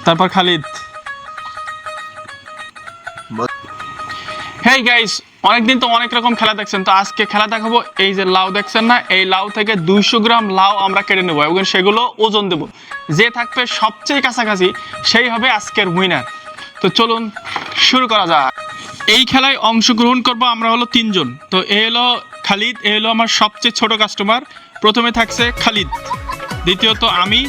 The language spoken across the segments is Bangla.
তারপর খালিদ। হেই গাইস, অনেকদিন তো অনেক রকম খেলা দেখছেন, তো আজকে খেলা দেখাবো। এই যে লাউ দেখছেন না, এই লাউ থেকে 200 গ্রাম লাউ আমরা কেটে নেবো এবং সেগুলো ওজন দেবো। যে থাকবে সবচেয়ে কাছাকাছি সেই হবে আজকের উইনার। তো চলুন শুরু করা যাক। এই খেলায় অংশগ্রহণ করবো আমরা হলো 3 জন। তো এ হলো খালিদ, এ হলো আমার সবচেয়ে ছোট কাস্টমার। প্রথমে থাকছে খালিদ, দ্বিতীয়ত আমি,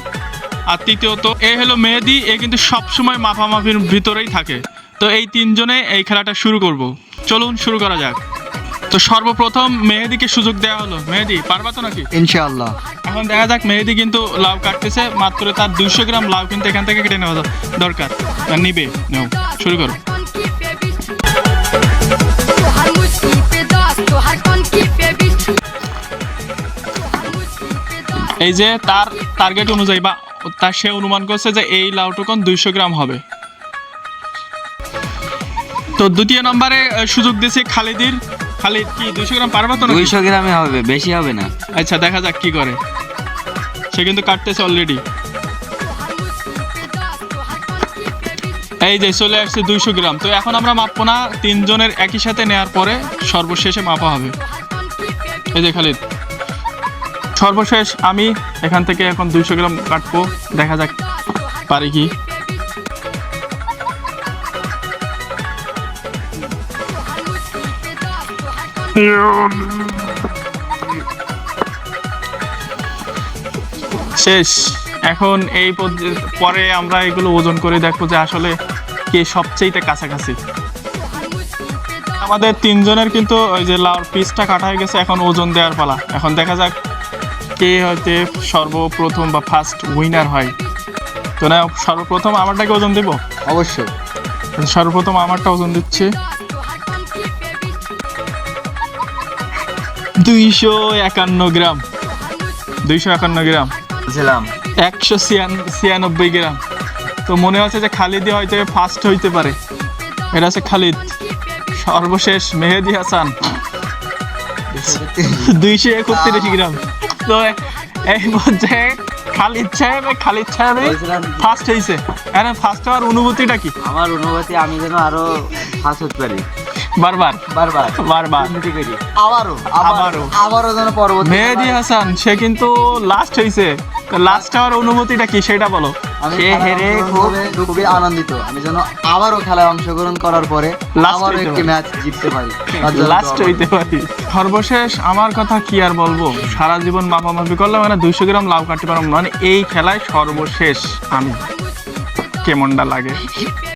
আর তৃতীয়ত এ হলো মেহেদি। এ কিন্তু সবসময় মাপামাপির ভিতরেই থাকে। তো এই 3 জনে এই খেলাটা শুরু করব। চলুন শুরু করা যাক। তো সর্বপ্রথম মেহেদিকে সুযোগ দেওয়া হলো। মেহেদি, পারবা তো নাকি? ইনশাআল্লাহ। এখন দেখা যাক। মেহেদি কিন্তু লাউ কাটতেছে, মাত্র তার 200 গ্রাম লাউ কিন্তু এখান থেকে কেটে নেওয়া দরকার। নিবে নাও, শুরু করো। এই যে তার টার্গেট অনুযায়ী বা তার সে অনুমান করছে যে এই লাউটুকন 200 গ্রাম হবে। তো দ্বিতীয় নম্বরে সুযোগ দিয়েছে খালিদের। খালিদ, কি 200 গ্রাম পারবা তো? 200 গ্রামে হবে, বেশি হবে না। আচ্ছা, দেখা যাক কি করে। সে কিন্তু কাটতেছে অলরেডি। এই যে চলে আসছে 200 গ্রাম। তো এখন আমরা মাপবো না, 3 জনের একই সাথে নেওয়ার পরে সর্বশেষে মাপা হবে। এই যে খালিদ, সর্বশেষ আমি এখান থেকে এখন 200 গ্রাম কাটবো। দেখা যাক পারি কি। শেষ। এখন এই পরে আমরা এগুলো ওজন করে দেখবো যে আসলে কে সবচেয়ে কাছাকাছি। আমাদের 3 জনের কিন্তু ওই যে লাউর পিসটা কাটা হয়ে গেছে, এখন ওজন দেওয়ার পালা। এখন দেখা যাক কে হয়তো সর্বপ্রথম বা ফার্স্ট উইনার হয়। তো না, সর্বপ্রথম আমারটাকে ওজন দেব। অবশ্যই। সর্বপ্রথম আমারটা ওজন দিচ্ছে 251 গ্রাম। 251 গ্রাম, বুঝলাম। 196 গ্রাম। তো মনে হচ্ছে যে খালিদই হয়তো ফার্স্ট হইতে পারে। এটা হচ্ছে খালিদ। সর্বশেষ মেহেদি হাসান 231 গ্রাম। তো এই পর্যায়ে খালিদ সাহেব ফার্স্ট হয়েছে। হ্যাঁ, ফার্স্ট হওয়ার অনুভূতিটা কি? আমার অনুভূতি, আমি যেন আরো ফার্স্ট হতে পারি। বারবার আবারও যেন পরবর্তী। মেহেদি হাসান সে কিন্তু লাস্ট হয়েছে। লাস্ট হওয়ার অনুভূতিটা কি সেটা বলো। সে হেরে খুবই আনন্দিত। আমি যেন আবারও খেলায় অংশগ্রহণ করার পরে আবারও একটি ম্যাচ জিততে পারি, লাস্ট হইতে পারি। সর্বশেষ আমার কথা কি আর বলবো, সারা জীবন মাপামাপি করলাম, মানে 200 গ্রাম লাউ কাটতে পারলাম, মানে এই খেলায় সর্বশেষ আমি। কেমনটা লাগে?